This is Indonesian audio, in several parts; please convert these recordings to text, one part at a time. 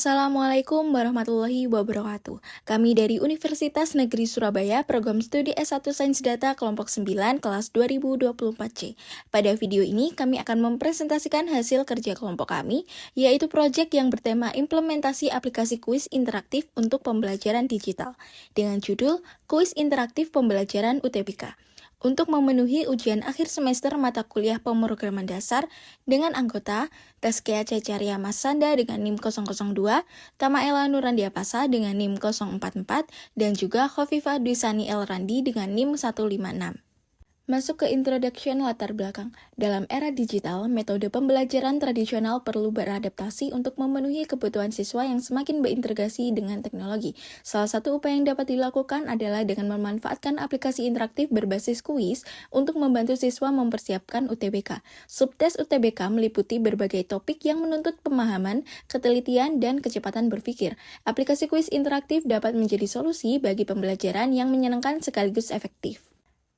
Assalamualaikum warahmatullahi wabarakatuh. Kami dari Universitas Negeri Surabaya, Program Studi S1 Sains Data Kelompok 9, kelas 2024C. Pada video ini, kami akan mempresentasikan hasil kerja kelompok kami, yaitu proyek yang bertema implementasi aplikasi kuis interaktif untuk pembelajaran digital, dengan judul Kuis Interaktif Pembelajaran UTBK. Untuk memenuhi ujian akhir semester mata kuliah pemrograman dasar dengan anggota Taskia Cecaria Masanda dengan NIM 002, Tamaela Nurandia Pasa dengan NIM 044, dan juga Khofifah Dwisani El Randi dengan NIM 156. Masuk ke introduction latar belakang. Dalam era digital, metode pembelajaran tradisional perlu beradaptasi untuk memenuhi kebutuhan siswa yang semakin berintegrasi dengan teknologi. Salah satu upaya yang dapat dilakukan adalah dengan memanfaatkan aplikasi interaktif berbasis kuis untuk membantu siswa mempersiapkan UTBK. Subtes UTBK meliputi berbagai topik yang menuntut pemahaman, ketelitian, dan kecepatan berpikir. Aplikasi kuis interaktif dapat menjadi solusi bagi pembelajaran yang menyenangkan sekaligus efektif.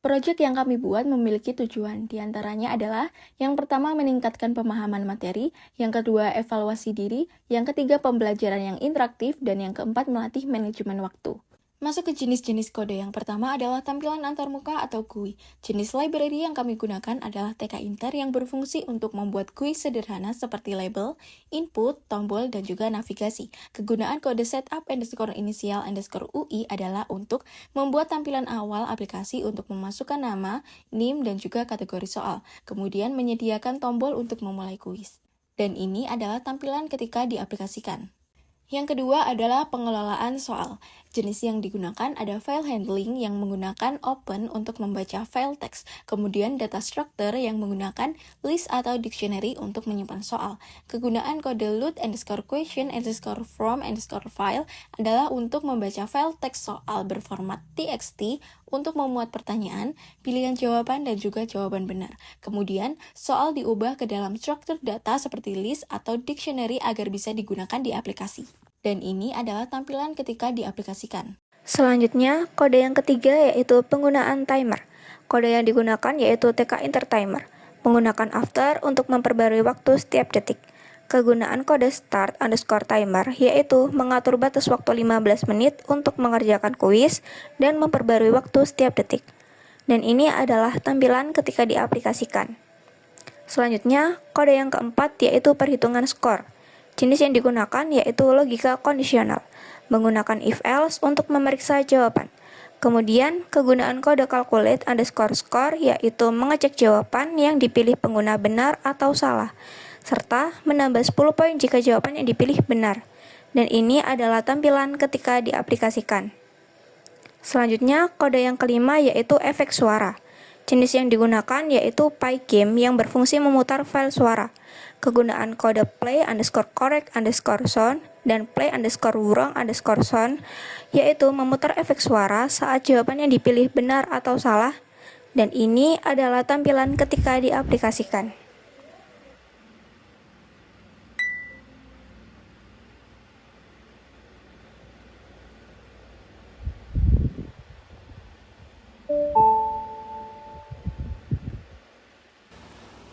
Proyek yang kami buat memiliki tujuan, diantaranya adalah yang pertama meningkatkan pemahaman materi, yang kedua evaluasi diri, yang ketiga pembelajaran yang interaktif, dan yang keempat melatih manajemen waktu. Masuk ke jenis-jenis kode. Yang pertama adalah tampilan antarmuka atau GUI. Jenis library yang kami gunakan adalah TK Inter yang berfungsi untuk membuat GUI sederhana seperti label, input, tombol, dan juga navigasi. Kegunaan kode setup_initial_UI adalah untuk membuat tampilan awal aplikasi untuk memasukkan nama, NIM, dan juga kategori soal. Kemudian menyediakan tombol untuk memulai kuis. Dan ini adalah tampilan ketika diaplikasikan. Yang kedua adalah pengelolaan soal. Jenis yang digunakan ada file handling yang menggunakan open untuk membaca file teks, kemudian data structure yang menggunakan list atau dictionary untuk menyimpan soal. Kegunaan kode load_question_from_file adalah untuk membaca file teks soal berformat txt untuk memuat pertanyaan, pilihan jawaban, dan juga jawaban benar. Kemudian, soal diubah ke dalam struktur data seperti list atau dictionary agar bisa digunakan di aplikasi. Dan ini adalah tampilan ketika diaplikasikan. Selanjutnya, kode yang ketiga yaitu penggunaan timer. Kode yang digunakan yaitu TK Inter Timer, menggunakan after untuk memperbarui waktu setiap detik. Kegunaan kode start_timer yaitu mengatur batas waktu 15 menit untuk mengerjakan kuis dan memperbarui waktu setiap detik. Dan ini adalah tampilan ketika diaplikasikan. Selanjutnya, kode yang keempat yaitu perhitungan skor. Jenis yang digunakan yaitu logika kondisional, menggunakan if-else untuk memeriksa jawaban. Kemudian, kegunaan kode calculate_score yaitu mengecek jawaban yang dipilih pengguna benar atau salah, serta menambah 10 poin jika jawaban yang dipilih benar. Dan ini adalah tampilan ketika diaplikasikan. Selanjutnya, kode yang kelima yaitu efek suara. Jenis yang digunakan yaitu Pygame yang berfungsi memutar file suara. Kegunaan kode play_correct_sound dan play_wrong_sound yaitu memutar efek suara saat jawaban yang dipilih benar atau salah, dan ini adalah tampilan ketika diaplikasikan.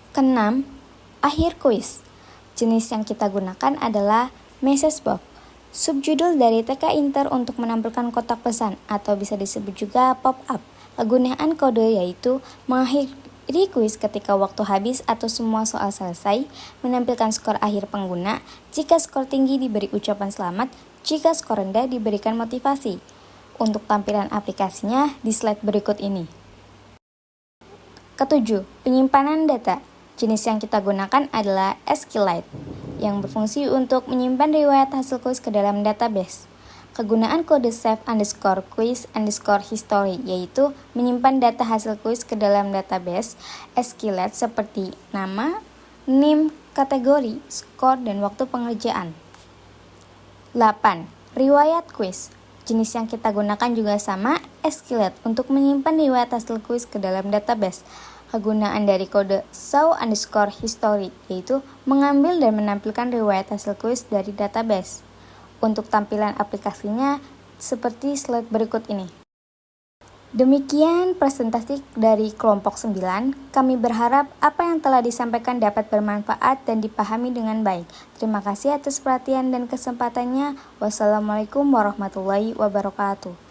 Keenam, akhir kuis. Jenis yang kita gunakan adalah message box. Subjudul dari TK Inter untuk menampilkan kotak pesan atau bisa disebut juga pop-up. Kegunaan kode yaitu mengakhiri kuis ketika waktu habis atau semua soal selesai, menampilkan skor akhir pengguna, jika skor tinggi diberi ucapan selamat, jika skor rendah diberikan motivasi. Untuk tampilan aplikasinya di slide berikut ini. Ketujuh, penyimpanan data. Jenis yang kita gunakan adalah SQLite, yang berfungsi untuk menyimpan riwayat hasil kuis ke dalam database. Kegunaan kode save_quiz_history yaitu menyimpan data hasil kuis ke dalam database SQLite seperti nama, NIM, kategori, skor, dan waktu pengerjaan. 8. Riwayat kuis. Jenis yang kita gunakan juga sama, SQLite, untuk menyimpan riwayat hasil kuis ke dalam database. Kegunaan dari kode show_history yaitu mengambil dan menampilkan riwayat hasil kuis dari database. Untuk tampilan aplikasinya seperti slide berikut ini. Demikian presentasi dari kelompok 9. Kami berharap apa yang telah disampaikan dapat bermanfaat dan dipahami dengan baik. Terima kasih atas perhatian dan kesempatannya. Wassalamualaikum warahmatullahi wabarakatuh.